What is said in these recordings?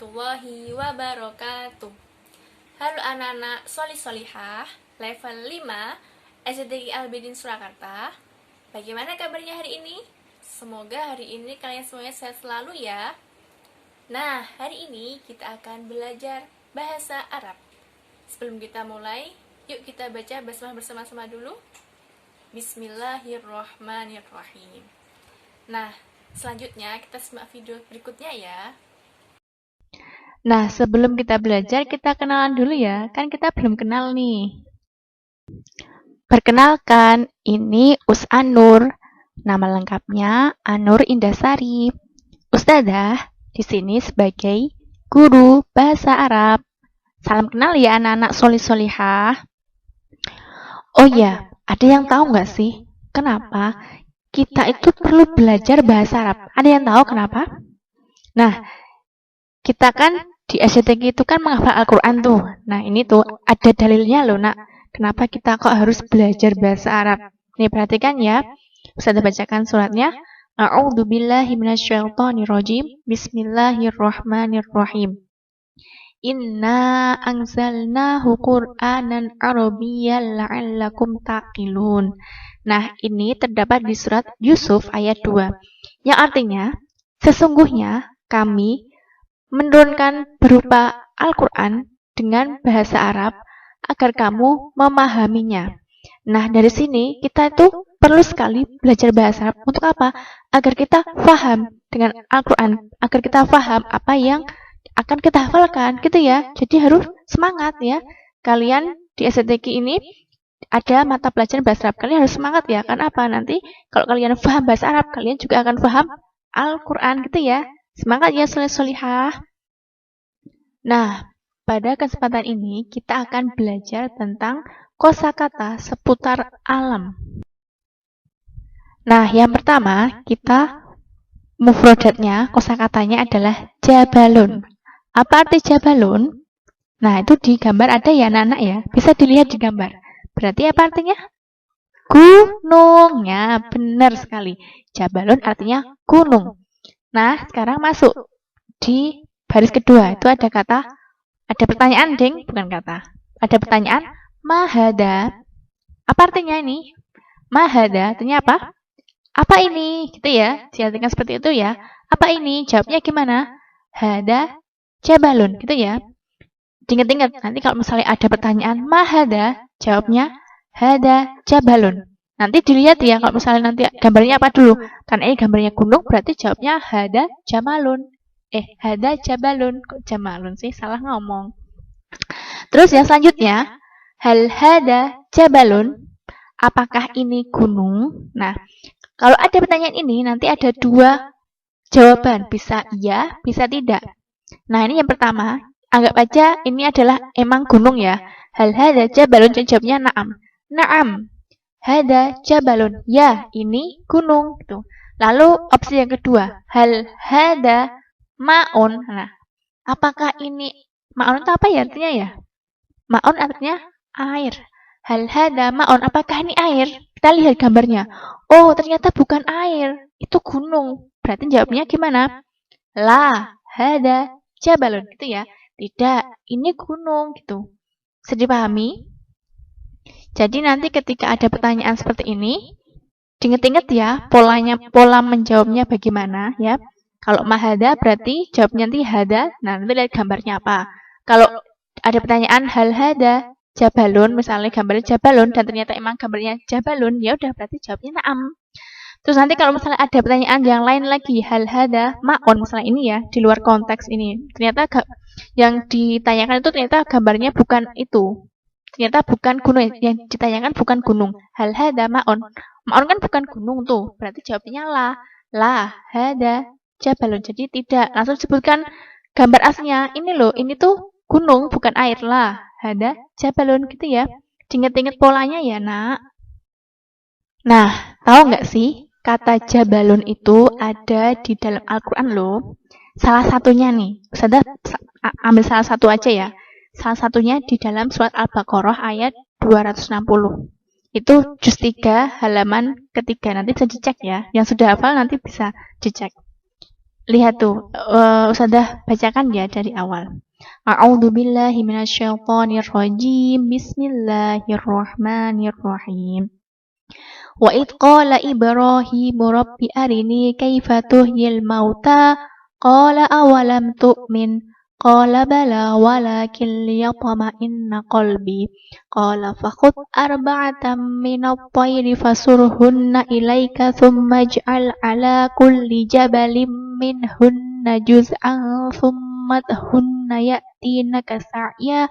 warahmatullahi wabarakatuh. Halo anak-anak solih-solihah level 5 SDG Albedin Surakarta. Bagaimana kabarnya hari ini? Semoga hari ini kalian semuanya sehat selalu ya. Nah, hari ini kita akan belajar bahasa Arab. Sebelum kita mulai, yuk kita baca basmalah bersama-sama dulu. Bismillahirrahmanirrahim. Nah, selanjutnya kita simak video berikutnya ya. Nah, sebelum kita belajar, kita kenalan dulu ya. Kan kita belum kenal nih. Perkenalkan, ini Anur. Nama lengkapnya Anur Indasari. Ustadzah di sini sebagai guru bahasa Arab. Salam kenal ya anak-anak solih-solihah. Oh ya, ada yang tahu nggak sih kenapa kita itu perlu belajar bahasa Arab? Ada yang tahu kenapa? Nah, kita kan di SCTG itu kan menghafal Al-Quran tuh. Nah, ini tuh ada dalilnya loh, nak. Kenapa kita kok harus belajar bahasa Arab? Nih, perhatikan ya. Ustazah bacakan suratnya. A'udzubillahi minasyaitonirrajim. Bismillahirrahmanirrahim. Inna anzalnahu Qur'anan Arabiyyan la'allakum taqilun. Nah, ini terdapat di surat Yusuf ayat 2. Yang artinya, sesungguhnya kami menurunkan berupa Al-Quran dengan bahasa Arab agar kamu memahaminya. Nah, dari sini kita itu perlu sekali belajar bahasa Arab. Untuk apa? Agar kita paham dengan Al-Quran, agar kita paham apa yang akan kita hafalkan, gitu ya. Jadi harus semangat ya. Kalian di STQ ini ada mata pelajaran bahasa Arab. Kalian harus semangat ya. Kan apa? Nanti kalau kalian paham bahasa Arab, kalian juga akan paham Al-Quran, gitu ya. Semangat ya soleh-solihah. Nah, pada kesempatan ini kita akan belajar tentang kosakata seputar alam. Nah, yang pertama kita mufradatnya, kosakatanya adalah jabalun. Apa arti jabalun? Nah, itu di gambar ada ya anak-anak ya. Bisa dilihat di gambar. Berarti apa artinya? Gunung. Ya, benar sekali. Jabalun artinya gunung. Nah, sekarang masuk di baris kedua. Itu ada pertanyaan, ding, bukan kata. Ada pertanyaan, mahada. Apa artinya ini? Mahada, artinya apa? Apa ini? Gitu ya. Diartikan seperti itu ya. Apa ini? Jawabnya gimana? Hada jabalun, gitu ya. Ingat-ingat, nanti kalau misalnya ada pertanyaan mahada, jawabnya hada jabalun. Nanti dilihat ya, kalau misalnya nanti gambarnya apa dulu. Karena ini gambarnya gunung, berarti jawabnya hada jamalun. Hada jabalun. Kok jamalun sih? Salah ngomong. Terus yang selanjutnya, hal hada jabalun. Apakah ini gunung? Nah, kalau ada pertanyaan ini, nanti ada dua jawaban. Bisa iya, bisa tidak. Nah, ini yang pertama. Anggap aja ini adalah emang gunung ya. Hal hada jabalun, jawabnya na'am. Na'am. Hada jabalun. Ya, ini gunung. Gitu. Lalu opsi yang kedua. Hal hada ma'un. Nah, apakah ini ma'un itu apa ya artinya ya? Ma'un artinya air. Hal hada ma'un. Apakah ini air? Kita lihat gambarnya. Oh, ternyata bukan air. Itu gunung. Berarti jawabnya gimana? La hada jabalun. Gitu ya. Tidak, ini gunung gitu. Bisa dipahami? Jadi nanti ketika ada pertanyaan seperti ini, diinget-inget ya pola menjawabnya bagaimana ya. Kalau mahada berarti jawabnya nanti hada. Nah, nanti lihat gambarnya apa. Kalau ada pertanyaan hal hada jabalun, misalnya gambarnya jabalun dan ternyata emang gambarnya jabalun, ya udah berarti jawabnya na'am. Terus nanti kalau misalnya ada pertanyaan yang lain lagi, hal hada ma'un, misalnya ini ya, di luar konteks ini. Ternyata yang ditanyakan itu ternyata gambarnya bukan itu. Ternyata bukan gunung, yang ditanyakan bukan gunung. Hal hada ma'un. Ma'un kan bukan gunung tuh, berarti jawabnya la. La hada jabalun. Jadi tidak, langsung sebutkan gambar aslinya. Ini loh, ini tuh gunung, bukan air. La hada jabalun, gitu ya. Ingat-ingat polanya ya, nak. Nah, tahu nggak sih? Kata jabalun itu ada di dalam Al-Quran loh. Salah satunya nih, Ustazah ambil salah satu aja ya. Salah satunya di dalam surat Al-Baqarah ayat 260. Itu juz 3 halaman ketiga. Nanti bisa dicek ya. Yang sudah hafal nanti bisa dicek. lihat tuh, Ustazah bacakan ya dari awal. A'udzu billahi minasyaitonir rajim. Bismillahirrahmanirrahim. Wa id qala Ibrahimu rabbi arini kaifa tuhyil mauta qala awalam tu'min qala bala walakin liyatma'inna qalbi qala fakhudh arba'atan minat tayri fasurhunna ilaika thumma ij'al ala kulli jabalin minhunna juz'an thumma dhunna ya'tinaka sa'ya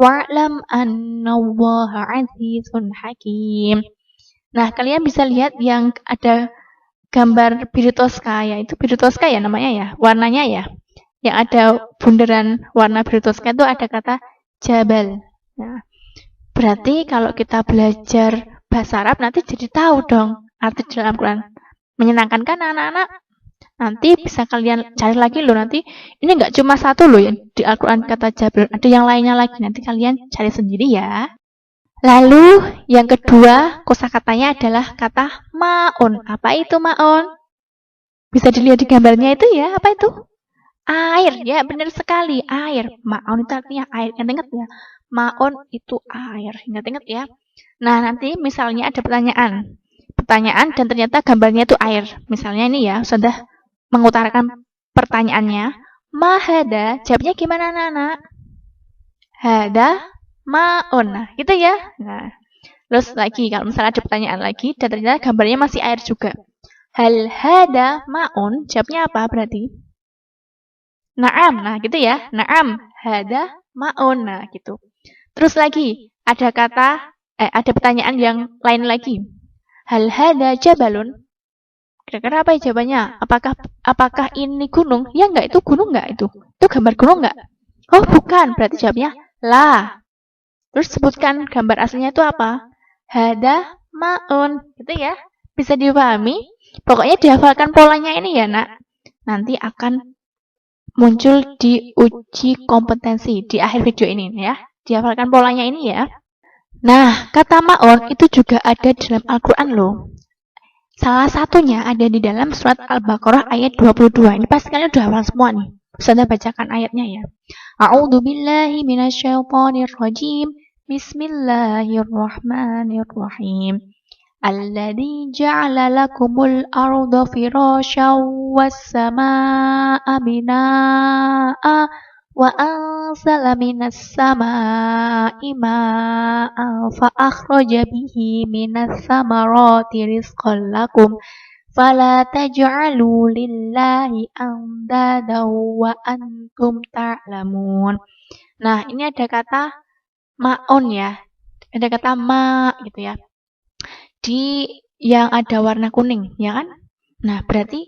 wa'lam anna Allaha 'azizun hakim. Nah, kalian bisa lihat yang ada gambar biru toska, yaitu biru toska ya namanya ya, warnanya ya. Yang ada bundaran warna biru toska itu ada kata jabal. Nah, berarti kalau kita belajar bahasa Arab nanti jadi tahu dong arti dalam Al-Quran. Menyenangkan kan anak-anak? Nanti bisa kalian cari lagi loh nanti. Ini nggak cuma satu loh yang di Al-Quran kata jabal, ada yang lainnya lagi. Nanti kalian cari sendiri ya. Lalu yang kedua kosakatanya adalah kata maun. Apa itu maun? Bisa dilihat di gambarnya itu ya. Apa itu? Air. Ya benar sekali. Air. Maun itu artinya air. Ingat ya. Maun itu air. Ingat ya. Nah nanti misalnya ada pertanyaan. Dan ternyata gambarnya itu air. Misalnya ini ya. Sudah mengutarakan pertanyaannya. Mahada. Jawabnya gimana anak-anak? Hada maun. Nah, gitu ya. Nah, terus lagi kalau misalnya ada pertanyaan lagi dan ternyata gambarnya masih air juga. Hal hada maun, jawabnya apa berarti? Naam. Nah, gitu ya. Naam, hada maun. Nah, gitu. Terus lagi ada ada pertanyaan yang lain lagi. Hal hada jabalun. Kira-kira apa ya jawabannya? Apakah ini gunung? Ya enggak, itu gunung enggak itu? Itu gambar gunung enggak? Oh, bukan. Berarti jawabnya la. Terus sebutkan gambar aslinya itu apa? Hada maun. Gitu ya. Bisa dipahami? Pokoknya dihafalkan polanya ini ya, Nak. Nanti akan muncul di uji kompetensi di akhir video ini ya. Dihafalkan polanya ini ya. Nah, kata maun itu juga ada di dalam Al-Quran loh. Salah satunya ada di dalam surat Al-Baqarah ayat 22. Ini pasti kalian udah hafal semua nih. Ustazah bacakan ayatnya ya. A'udzu billahi minasyaitonir rajim. Bismillahirrahmanirrahim. Alladzi ja'ala lakumul arda firasyan was samaa'a binaa'a wa anzala minas samaa'i maa'an fa akhraja bihi minas samarati rizqan lakum fala taj'alu lillahi andadan wa antum ta'lamun. Nah, ini ada kata maun ya. Ada kata ma gitu ya. Di yang ada warna kuning, ya kan? Nah, berarti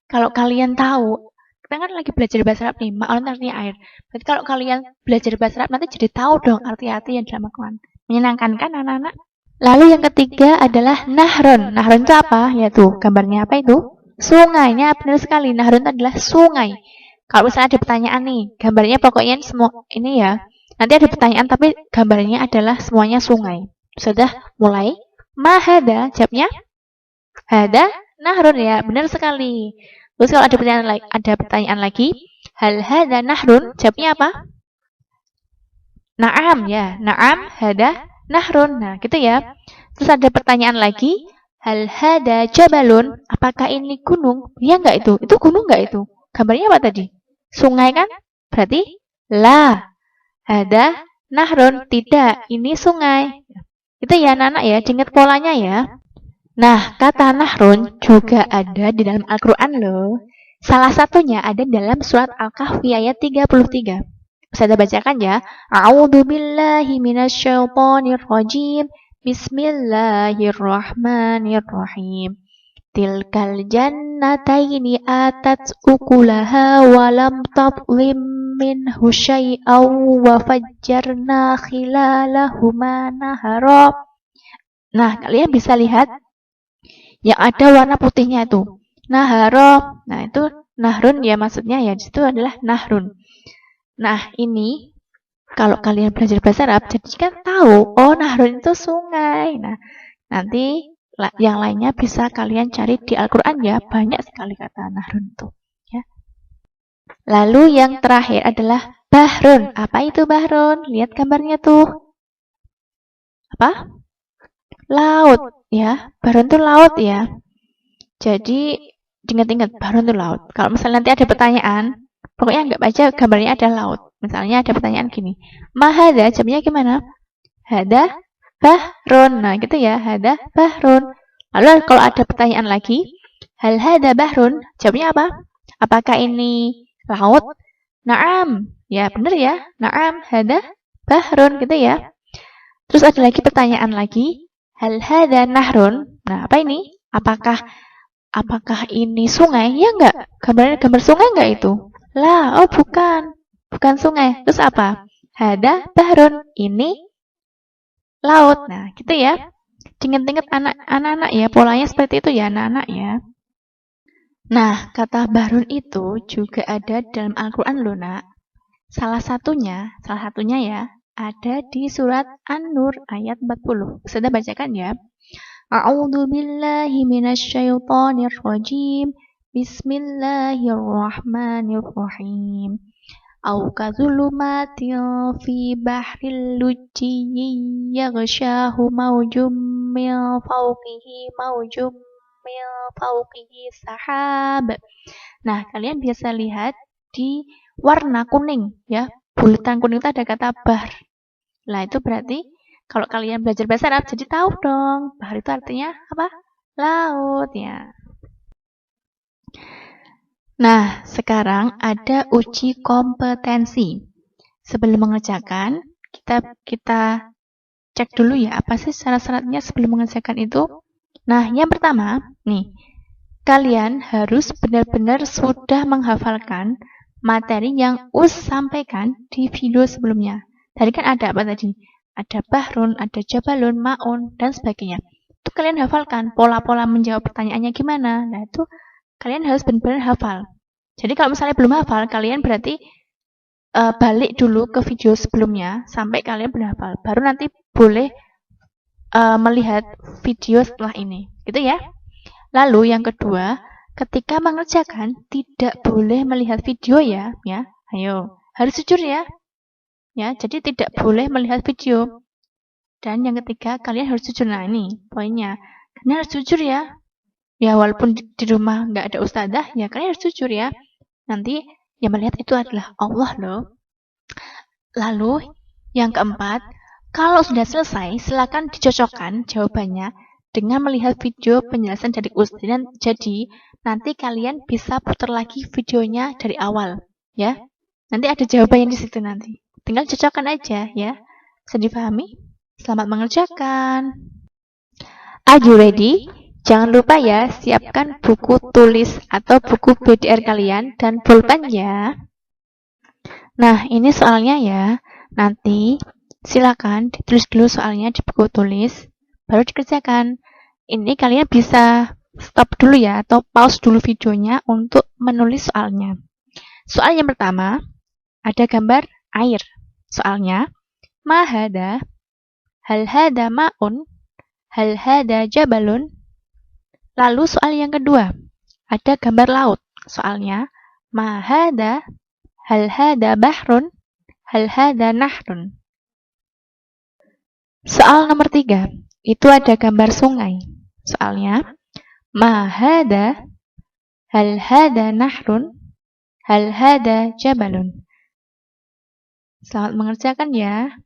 kalau kalian tahu, kita kan lagi belajar bahasa Arab nih, maun artinya air. Berarti kalau kalian belajar bahasa Arab nanti jadi tahu dong arti-arti yang dalam Al-Quran. Menyenangkan kan anak-anak? Lalu yang ketiga adalah nahrun. Nahrun itu apa? Yaitu gambarnya apa itu? Sungainya, benar sekali. Nahrun itu adalah sungai. Kalau misalnya ada pertanyaan nih, gambarnya pokoknya semua ini ya. Nanti ada pertanyaan tapi gambarnya adalah semuanya sungai. Sudah mulai? Mahada, jawabnya? Hada nahrun ya, benar sekali. Terus kalau ada pertanyaan lagi, hal hada nahrun, jawabnya apa? Naam ya, naam hada nahrun. Nah, gitu ya. Terus ada pertanyaan lagi, hal hada jabalun, apakah ini gunung? Ya enggak itu? Itu gunung enggak itu? Gambarnya apa tadi? Sungai kan? Berarti la. Hada nahrun, tidak, ini sungai. Itu ya anak-anak ya, diingat polanya ya. Nah, kata nahrun juga ada di dalam Al-Quran loh. Salah satunya ada dalam surat Al-Kahfi ayat 33. Saya bacakan ya. A'udzu billahi minasyaitonir rajim. Bismillahirrahmanirrahim. Tilkal jannataini atat ukulaha walam tadlim minhu syai'aw wa fajjarna khilalahuma nahara. Nah, kalian bisa lihat yang ada warna putihnya itu. Nahara. Nah, itu nahrun ya maksudnya ya. Di situ adalah nahrun. Nah, ini kalau kalian belajar bahasa Arab, jadi kan tahu, oh nahrun itu sungai. Nah, nanti yang lainnya bisa kalian cari di Al-Quran ya, banyak sekali kata nahrun itu. Ya, Lalu yang terakhir adalah bahrun. Apa itu bahrun? Lihat gambarnya tuh. Apa? Laut, ya. Bahrun itu laut, ya. Jadi, ingat-ingat, bahrun itu laut. Kalau misalnya nanti ada pertanyaan, pokoknya anggap aja gambarnya ada laut. Misalnya ada pertanyaan gini, mahada, jawabnya gimana? Hada bahrun. Nah, gitu ya, hada bahrun. Lalu kalau ada pertanyaan lagi, hal hada bahrun, jawabnya apa? Apakah ini laut? Naam. Ya, benar ya. Naam, hada bahrun, gitu ya. Terus ada lagi pertanyaan lagi, hal hada nahrun. Nah, apa ini? Apakah ini sungai? Ya enggak. Gambar sungai enggak itu? Lah, oh bukan. Bukan sungai. Terus apa? Hada bahrun. Ini laut. Nah, gitu ya. Ingat-ingat anak-anak ya, polanya seperti itu ya anak-anak ya. Nah, kata bahrun itu juga ada dalam Al-Quran loh, nak. Salah satunya ya, ada di surat An-Nur ayat 40. Sudah bacakan ya. A'udzu billahi minasyaitonir rajim. Bismillahirrahmanirrahim. Au kadzulumatin fi bahril lujjiyyin yaghshahu mawjum min fawqihi sahab. Nah, kalian biasa lihat di warna kuning ya. Bulatan kuning itu ada kata bahr. Nah, itu berarti kalau kalian belajar bahasa Arab jadi tahu dong. Bahr itu artinya apa? Laut ya. Nah, sekarang ada uji kompetensi. Sebelum mengerjakan, kita cek dulu ya, apa sih syarat-syaratnya sebelum mengerjakan itu? Nah, yang pertama, nih, kalian harus benar-benar sudah menghafalkan materi yang sampaikan di video sebelumnya. Tadi kan ada apa tadi? Ada bahrun, ada jabalun, ma'un, dan sebagainya. Itu kalian hafalkan, pola-pola menjawab pertanyaannya gimana. Nah, itu kalian harus benar-benar hafal. Jadi kalau misalnya belum hafal, kalian berarti balik dulu ke video sebelumnya sampai kalian benar hafal. Baru nanti boleh melihat video setelah ini. Gitu ya. Lalu yang kedua, ketika mengerjakan tidak boleh melihat video ya. Ayo, harus jujur ya. Ya, jadi tidak boleh melihat video. Dan yang ketiga, kalian harus jujur. Nah, ini poinnya. Kalian harus jujur ya. Ya, walaupun di rumah nggak ada ustadzah, ya kalian harus jujur ya. Nanti yang melihat itu adalah Allah loh. Lalu, yang keempat, kalau sudah selesai, silakan dicocokkan jawabannya dengan melihat video penjelasan dari ustadz. Dan jadi, nanti kalian bisa putar lagi videonya dari awal. Ya, nanti ada jawabannya di situ nanti. Tinggal cocokkan aja ya. Bisa dipahami? Selamat mengerjakan. Are you ready? Jangan lupa ya, siapkan buku tulis atau buku BDR kalian dan pulpen ya. Nah, ini soalnya ya. Nanti silakan ditulis dulu soalnya di buku tulis, baru dikerjakan. Ini kalian bisa stop dulu ya, atau pause dulu videonya untuk menulis soalnya. Soal yang pertama, ada gambar air. Soalnya, ma hada, hal hada ma'un, hal hada jabalun. Lalu soal yang kedua, ada gambar laut. Soalnya, ma hada, hal hada bahrun, hal hada nahrun. Soal nomor 3, itu ada gambar sungai. Soalnya, ma hada, hal hada nahrun, hal hada jabalun. Selamat mengerjakan ya.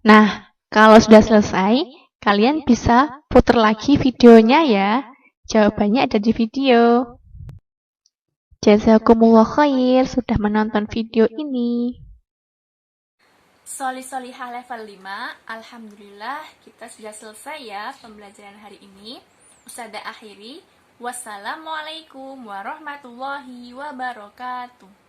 Nah, kalau sudah selesai, kalian bisa putar lagi videonya ya. Jawabannya ada di video. Jazakumullah khair sudah menonton video ini. Solihah level 5, alhamdulillah kita sudah selesai ya pembelajaran hari ini. Ustazah akhiri, wassalamualaikum warahmatullahi wabarakatuh.